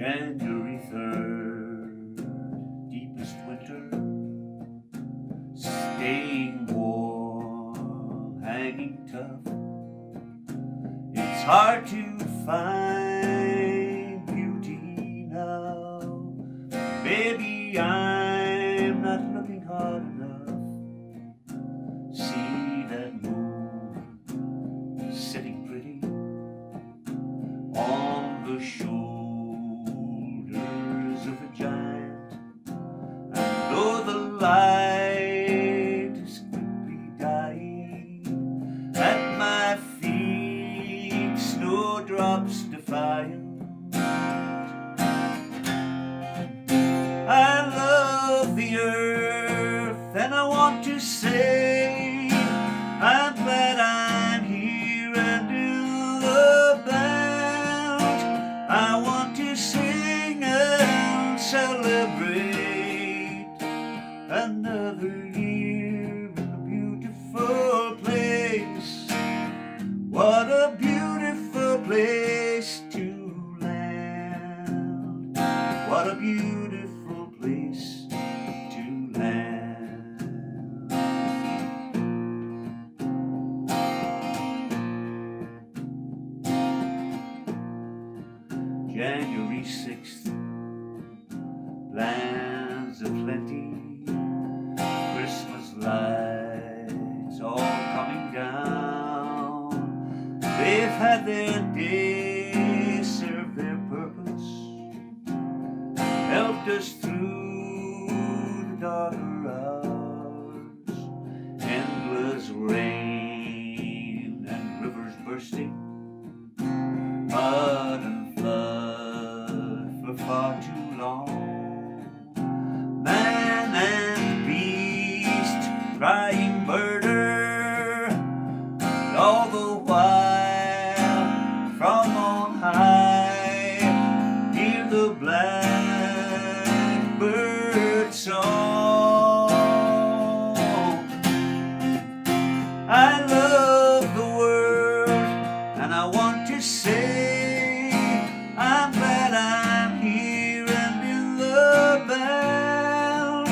January 3rd, deepest winter, staying warm, hanging tough. It's hard to find beauty now. Maybe I'm not looking hard enough. See that moon sitting pretty on the shoulders of a giant. And though the light is quickly dying at my feet, snowdrops defiant, I love the earth and I want to say I'm glad I'm here and in the band. I want to sing and celebrate another year in a beautiful place. What a beautiful place to land. What a beautiful place to land. January 6th, plans aplenty, Christmas lights all coming down. They've had their day, served their purpose, helped us through the darker hours. Endless rain and rivers bursting, mud and flood for far too long. Man and beast crying murder, and all the while from on high hear the blackbird song. I love the world and I want to say I'm glad I'm here and in the band.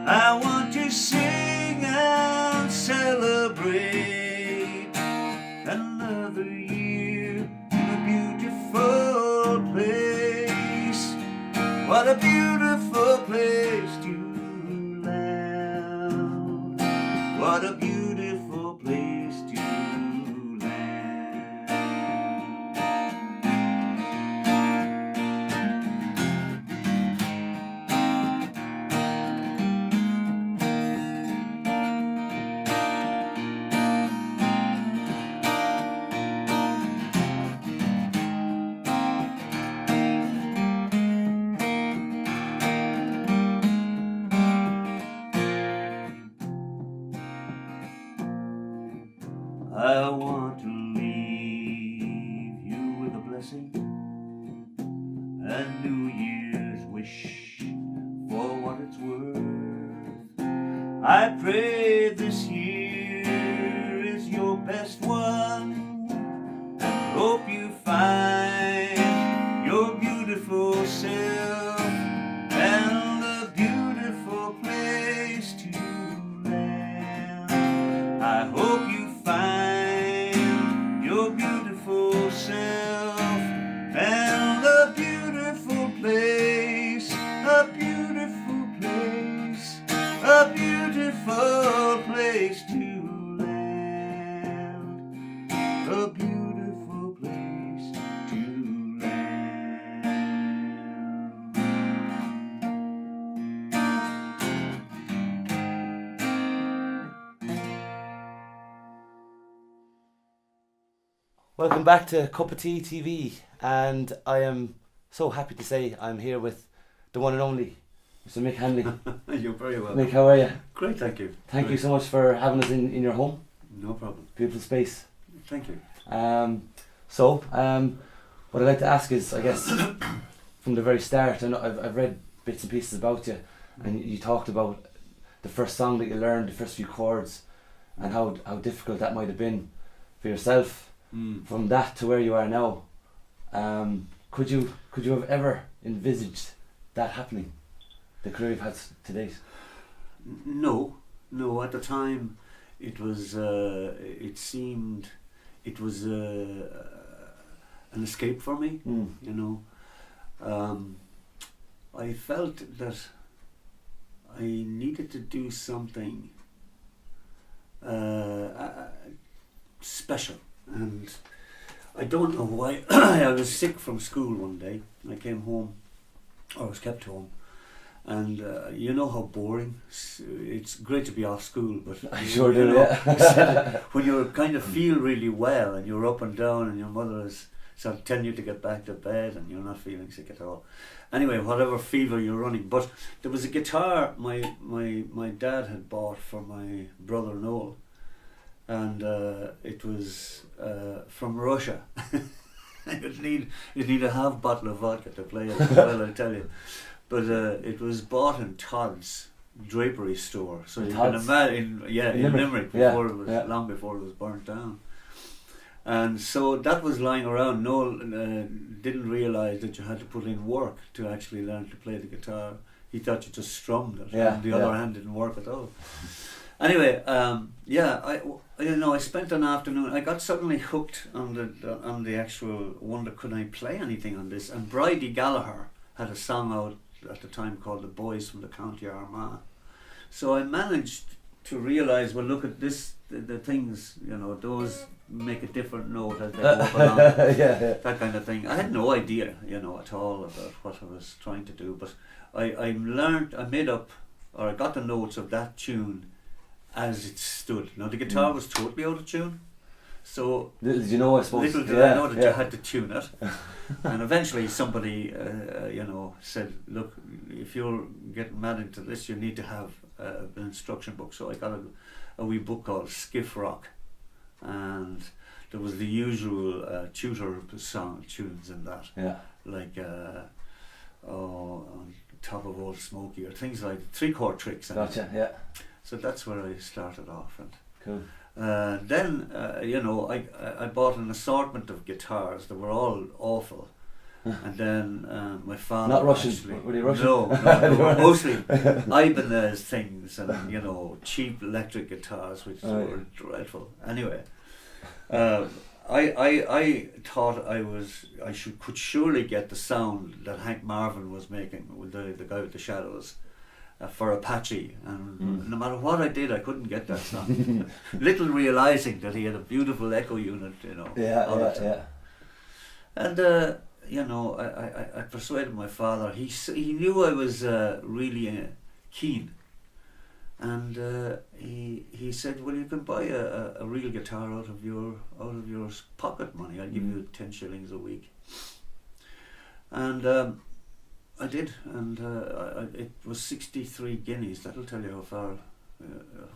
I want to sing and celebrate another year in a beautiful place. What a beautiful place to land. What a beautiful place to land. I want to leave you with a blessing, a New Year's wish for what it's worth. I pray this year is your best one, and hope you find your beautiful self and a beautiful place to land. I hope you find your beautiful self and a beautiful place, a beautiful place, a beautiful place to land, a beautiful place to land. Welcome back to Cuppa Tea TV, and I am so happy to say I'm here with the one and only Mr. Mick Hanly. You're very welcome. Mick, how are you? Great, thank you. Thank you so much for having us in your home. No problem. Beautiful space. Thank you. What I'd like to ask is, I guess, from the very start, and I've read bits and pieces about you, and you talked about the first song that you learned, the first few chords, and how difficult that might have been for yourself. From that to where you are now, could you have ever envisaged that happening, the career you've had to date? No. At the time, it was. It seemed, it was an escape for me. You know, I felt that I needed to do something special, and I don't know why. I was sick from school one day. I came home, I was kept home, and you know how boring. It's great to be off school, but I sure do. Yeah. when you kind of feel really well and you're up and down, and your mother is sort of telling you to get back to bed, and you're not feeling sick at all. Anyway, whatever fever you're running, but there was a guitar my dad had bought for my brother Noel, and it was from Russia. You'd need a half bottle of vodka to play it as well, I tell you. But it was bought in Todd's drapery store, so you can imagine, in Limerick, before it was long before it was burnt down. And so that was lying around. Noel didn't realise that you had to put in work to actually learn to play the guitar. He thought you just strummed it, and the other hand didn't work at all. Anyway, I spent an afternoon. I got suddenly hooked on the actual wonder, could I play anything on this? And Bridie Gallagher had a song out at the time called "The Boys from the County Armagh." So I managed to realise, well, look at this, the things, you know, those make a different note as they go up along, that kind of thing. I had no idea, you know, at all about what I was trying to do, but I got the notes of that tune as it stood. Now the guitar was totally out of tune, so little did you know, I suppose. Little did I know that you had to tune it. And eventually somebody, said, look, if you're getting mad into this, you need to have an instruction book. So I got a wee book called Skiff Rock, and there was the usual tutor song tunes in that, like on Top of Old Smoky, or things like 3-chord tricks. Gotcha, yeah. So that's where I started off. And cool. Then I bought an assortment of guitars that were all awful. And then my father, not Russian, actually, were they Russian? No, mostly Ibanez things, and you know, cheap electric guitars, which were dreadful. Anyway, I thought I could surely get the sound that Hank Marvin was making with the guy with the Shadows for Apache, and no matter what I did, I couldn't get that sound. Little realizing that he had a beautiful echo unit, you know. And I persuaded my father. He knew I was really keen, and he said, well, you can buy a real guitar out of your pocket money. I'll give you 10 shillings a week. And I did, and it was 63 guineas. That'll tell you how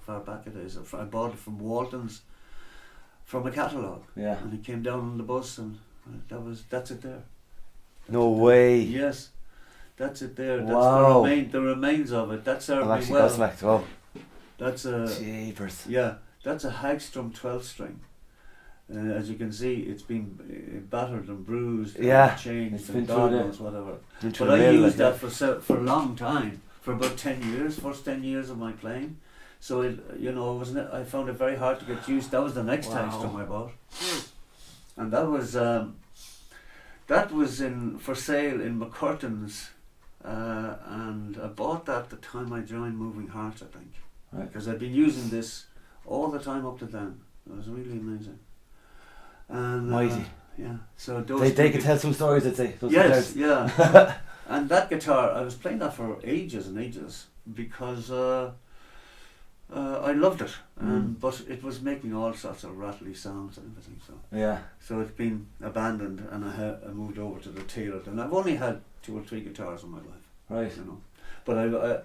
far back it is. I bought it from Walton's, from a catalogue, and it came down on the bus, and that's it there. No way. Yes, that's it there. That's wow. the remains of it. That served me well. That's a Jeepers. Yeah, that's a Hagstrom 12-string. As you can see, it's been battered and bruised, and changed, and God knows whatever. But I used that for a long time, for about 10 years, first 10 years of my playing. So I found it very hard to get used. That was the next Hagstrom I bought, and that was for sale in McCurtain's, and I bought that at the time I joined Moving Hearts, I think, because I'd been using this all the time up to then. It was really amazing. And mighty. So they could tell some stories, I'd say. Yes, yeah. And that guitar, I was playing that for ages and ages because I loved it, but it was making all sorts of rattly sounds and everything. So it's been abandoned, and I moved over to the Taylor. And I've only had 2 or 3 guitars in my life. Right. You know, but I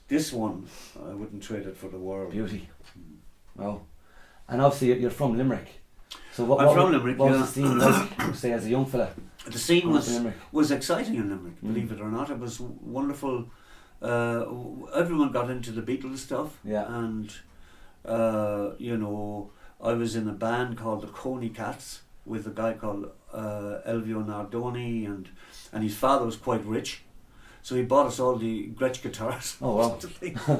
this one I wouldn't trade it for the world. Beauty. Wow. And obviously you're from Limerick. So I'm from Limerick. What was the scene like, say, as a young fella? The scene was exciting in Limerick, believe it or not. It was wonderful. Everyone got into the Beatles stuff, and I was in a band called the Coney Cats, with a guy called Elvio Nardoni, and his father was quite rich, so he bought us all the Gretsch guitars. Oh wow!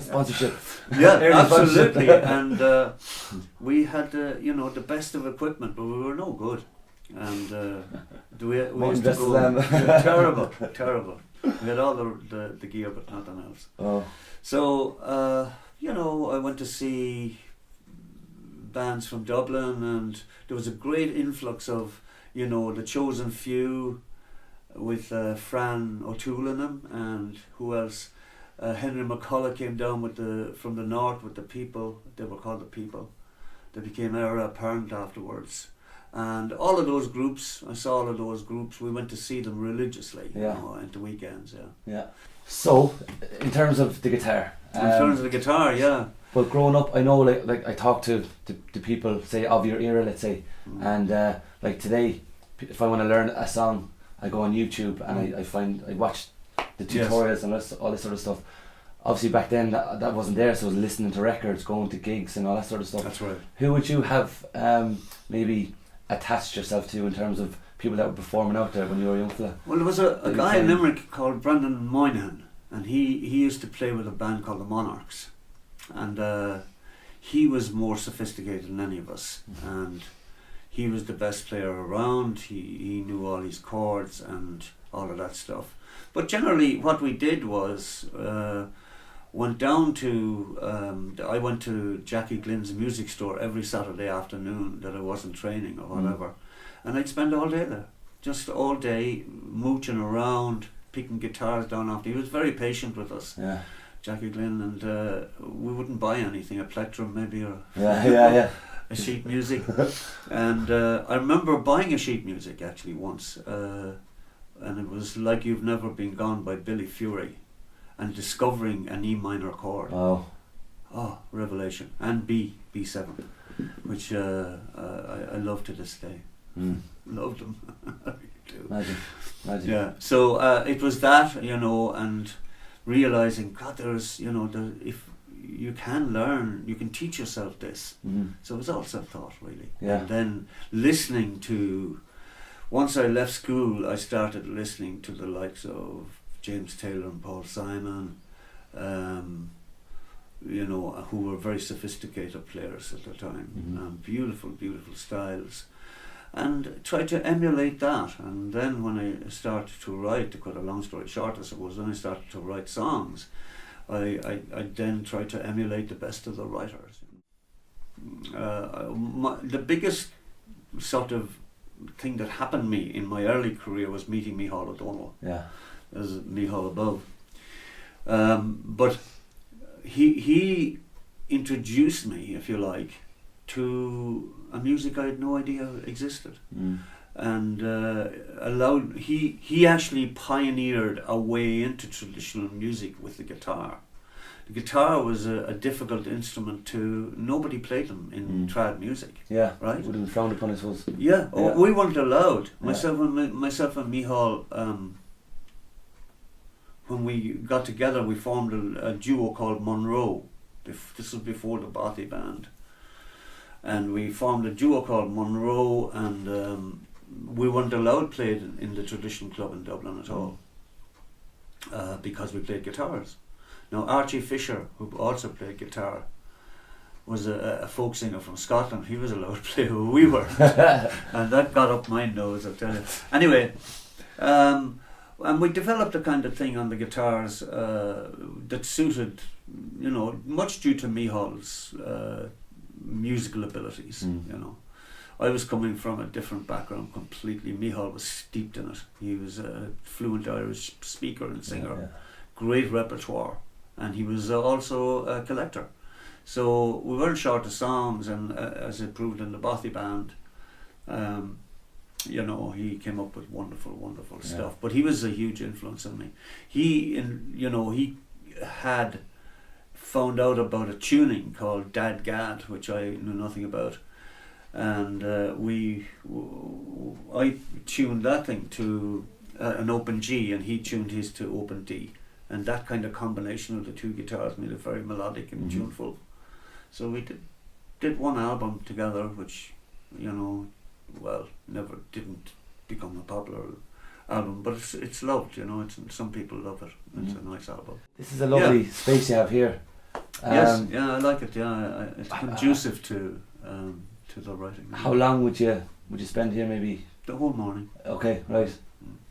Sponsorship. Yeah, Early absolutely. sponsorship. And we had the best of equipment, but we were no good. And we used to go terrible, terrible. We had all the gear, but nothing else. Oh. So I went to see bands from Dublin, and there was a great influx of the Chosen Few, with Fran O'Toole in them, and who else? Henry McCullough came down from the north with the People. They were called the People. They became Era Apparent afterwards, and all of those groups. I saw all of those groups. We went to see them religiously, at the weekends. Yeah. So, in terms of the guitar. In terms of the guitar, yeah. Well, growing up, I know like I talk to the people, say, of your era, let's say, and like today, if I want to learn a song, I go on YouTube and I watch the tutorials and all this sort of stuff. Obviously back then that wasn't there, so I was listening to records, going to gigs and all that sort of stuff. That's right. Who would you have maybe attached yourself to in terms of people that were performing out there when you were a young fella? Well, there was a guy in Limerick called Brendan Moynihan, and he used to play with a band called the Monarchs, and he was more sophisticated than any of us, and he was the best player around. He knew all his chords and all of that stuff. But generally what we did was went down to I went to Jackie Glynn's music store every Saturday afternoon that I wasn't training or whatever, and I'd spend all day there, just all day mooching around, picking guitars down after. He was very patient with us, Jackie Glynn, and we wouldn't buy anything, a plectrum maybe, or a sheet music. And I remember buying a sheet music actually once, and it was Like You've Never Been Gone by Billy Fury, and discovering an E minor chord. Oh, revelation. And B7, which I love to this day. Love them. I do. Imagine. Yeah. So it was that, and realizing, God, there's, if you can learn, you can teach yourself this. So it was all self-taught, really. And then listening to, once I left school, I started listening to the likes of James Taylor and Paul Simon, who were very sophisticated players at the time, beautiful, beautiful styles, and tried to emulate that. And then when I started to write, to cut a long story short, I suppose, when I started to write songs, I then tried to emulate the best of the writers. The biggest sort of thing that happened to me in my early career was meeting Micheál O'Donnell. As Micheál above. But he introduced me, if you like, to a music I had no idea existed. And he actually pioneered a way into traditional music with the guitar. The guitar was a difficult instrument nobody played them in trad music. Right? Would have been frowned upon, I suppose. We weren't allowed. Myself and Micheál, when we got together, we formed a duo called Monroe. This was before the Bothy band. And we formed a duo called Monroe, and we weren't allowed played in the traditional club in Dublin at all, because we played guitars. Now Archie Fisher, who also played guitar, was a folk singer from Scotland. He was allowed to play who we were, and that got up my nose, I'll tell you. Anyway, and we developed a kind of thing on the guitars that suited, much due to Micheál's musical abilities. I was coming from a different background completely. Micheál was steeped in it. He was a fluent Irish speaker and singer, great repertoire, and he was also a collector. So we weren't short of songs, and as it proved in the Bothy band, he came up with wonderful stuff. But he was a huge influence on me. He had found out about a tuning called Dad Gad, which I knew nothing about, and I tuned that thing to an open G, and he tuned his to open D, and that kind of combination of the two guitars made it very melodic and tuneful. So we did one album together, which never didn't become a popular album, but it's loved, you know. Some people love it. It's a nice album. This is a lovely space you have here. Yes, yeah, I like it. Yeah, it's conducive to the writing. How long would you spend here? Maybe the whole morning. Okay, right,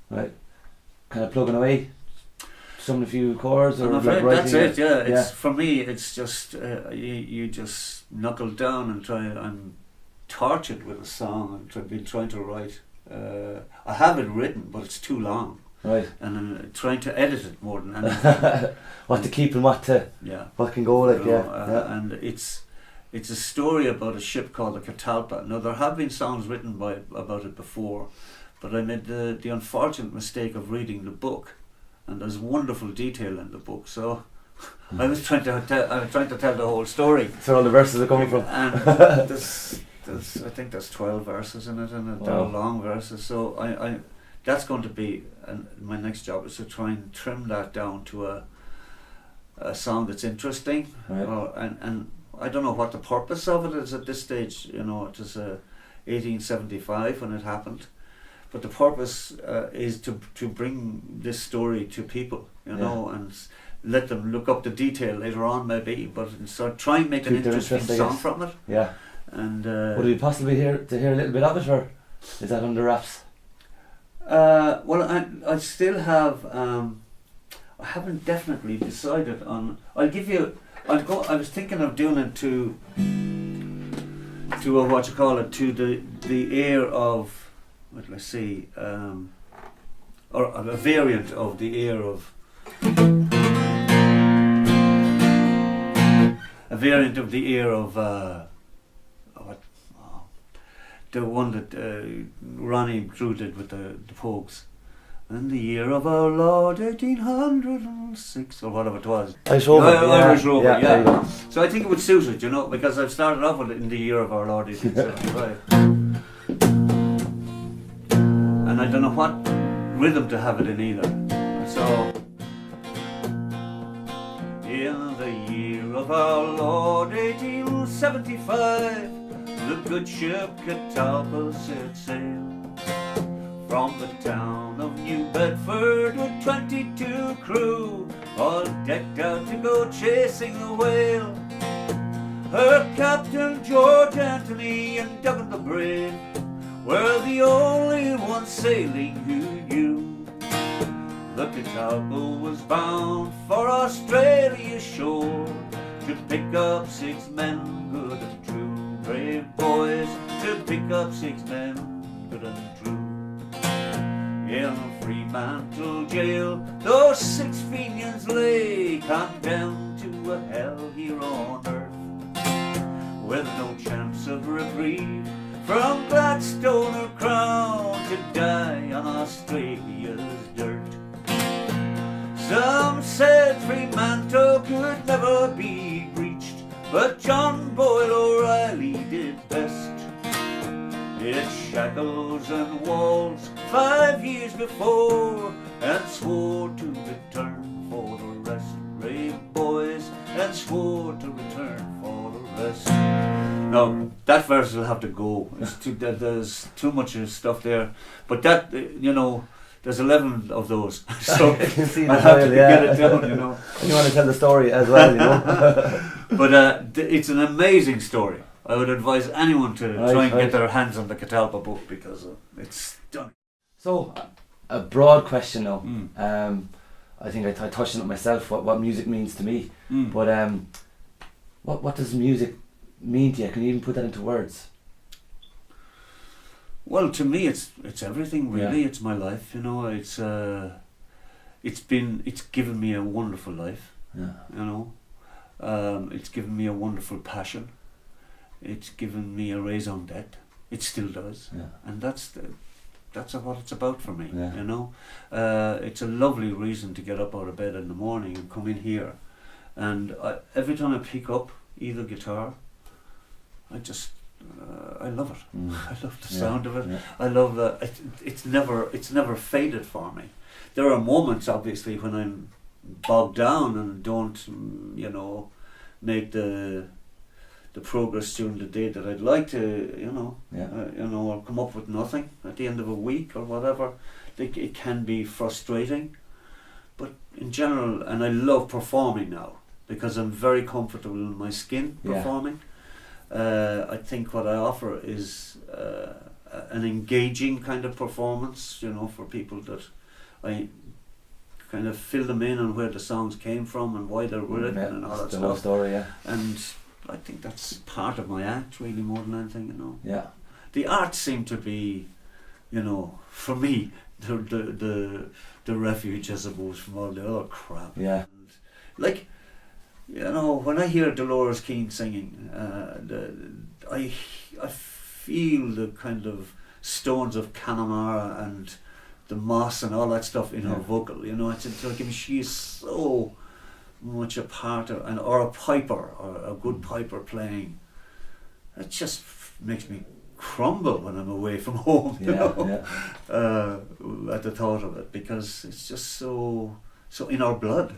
right. Kind of plugging away, some a few chords, or I'm like afraid writing. that's it. Yeah, it's for me. It's just you just knuckle down and try. I'm tortured with a song. I've been trying to write. I have it written, but it's too long. Right. And I'm trying to edit it more than anything. What to keep and what can go, like, you know, and it's a story about a ship called the Catalpa. Now, there have been songs written about it before, but I made the unfortunate mistake of reading the book, and there's wonderful detail in the book. So I was trying to tell the whole story. That's where all the verses are coming from. And I think there's 12 verses in it, and they're long verses. So I that's going to be my next job, is to try and trim that down to a song that's interesting. Right. And I don't know what the purpose of it is at this stage. You know, it was 1875 when it happened, but the purpose is to bring this story to people, you know, and let them look up the detail later on, maybe, but so try and make an interesting song from it. Yeah. And would it be possible to hear a little bit of it, or is that under wraps? Well, I still have. I haven't definitely decided on. I'll give you. I was thinking of doing it to what you call it, to the air of. What let's see. Or a variant of the air of. A variant of the air of. The one that Ronnie Drew did with the Pogues. In the year of our Lord 1806, or whatever it was. Irish Rover. Irish Rover, yeah. So I think it would suit it, you know, because I've started off with it in the year of our Lord 1875. And I don't know what rhythm to have it in either. So, in the year of our Lord 1875, the good ship Catalpa set sail from the town of New Bedford with 22 crew, all decked out to go chasing the whale. Her captain George Anthony and Duggan the Brave were the only ones sailing who knew. The Catalpa was bound for Australia shore to pick up 6 men good and true. Brave boys, to pick up 6 men, good and true. In Fremantle jail, those 6 Fenians lay, condemned to a hell here on earth, with no chance of reprieve from Gladstone or Crown, to die on Australia's dirt. Some said Fremantle could never be reached, but John Boyle O'Reilly did best. Its shackles and walls 5 years before, and swore to return for the rest. Brave boys, and swore to return for the rest. No, that verse will have to go. There's too much stuff there. But that, you know, there's 11 of those, so I have to get it down, you know. And you want to tell the story as well, you know. But it's an amazing story. I would advise anyone to try and get their hands on the Catalpa book, because it's stunning. So, a broad question now. I think I touched on it myself, what music means to me. But what does music mean to you? Can you even put that into words? Well, to me, it's everything really. It's my life, you know. It's given me a wonderful life. Yeah. You know, it's given me a wonderful passion. It's given me a raison d'être. It still does, and that's what it's about for me. Yeah. You know, it's a lovely reason to get up out of bed in the morning and come in here, and every time I pick up either guitar, I love it. I love the sound of it. Yeah. I love it's never faded for me. There are moments, obviously, when I'm bogged down and don't, you know, make the the progress during the day that I'd like to, Yeah. or come up with nothing at the end of a week or whatever. It can be frustrating, but in general, and I love performing now because I'm very comfortable in my skin performing. I think what I offer is an engaging kind of performance, for people that I kind of fill them in on where the songs came from and why they're written and all that the whole stuff. story, yeah. And I think that's part of my act, really, more than anything, Yeah. The arts seem to be, for me, the refuge, I suppose, from all the other crap. Yeah. And, like, when I hear Dolores Keane singing, I feel the kind of stones of Connemara and the moss and all that stuff in her vocal. It's like, she is so much a part of, or a piper, or a good piper playing. It just makes me crumble when I'm away from home. At the thought of it, because it's just so in our blood.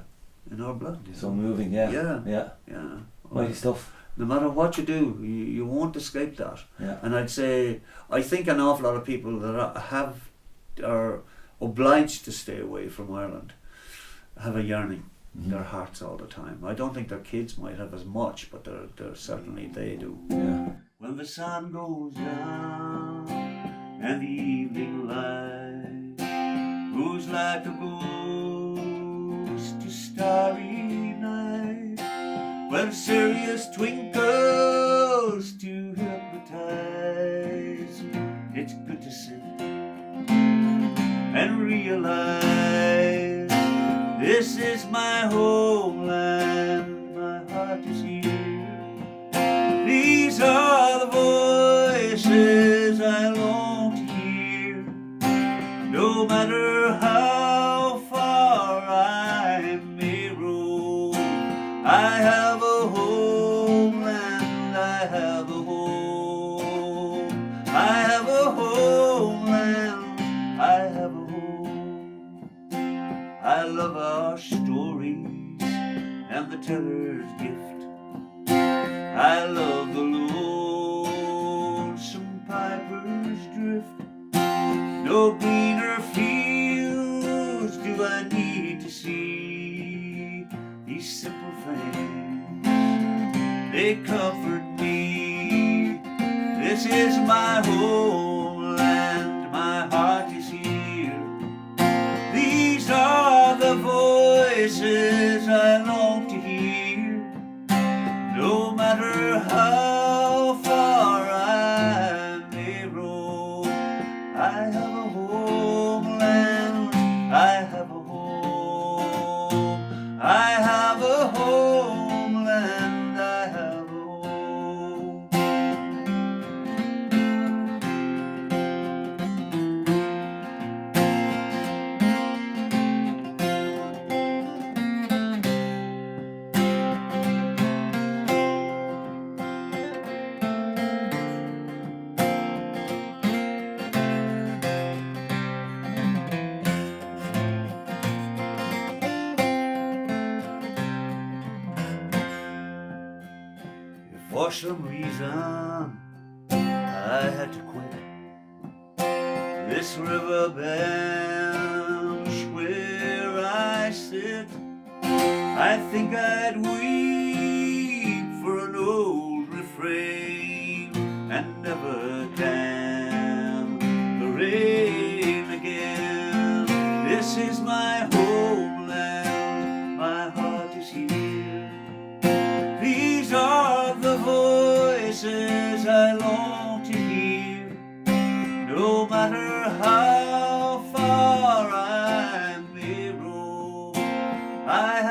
So moving, yeah. Yeah. Mighty stuff. No matter what you do, you won't escape that. Yeah. And I'd say, I think an awful lot of people that are obliged to stay away from Ireland have a yearning in their hearts all the time. I don't think their kids might have as much, but they're certainly they do. Yeah. When the sun goes down and the evening light moves like a ghost to starry night, when Sirius twinkles to hypnotize, it's good to sit and realize this is my homeland, my heart is here. These are the voices I long to hear, no matter how far I may roam. I have a homeland, I have a home. I have a homeland, I have a home. I love our stories and the teller's gift. I love the lonesome piper's drift. No greener fields do I need to see. These simple things, they comfort me. This is my homeland, my heart is here. These are the voices I long to hear, no matter how far I may roam. I have a homeland, I have a home. I have a homeland, I have a home. For some reason I had to quit this river bench where I sit. I think I'd weep for an old refrain and never can the rain again. This is my homeland, my heart is here. These are the voices I long to hear, no matter how far I may roam. I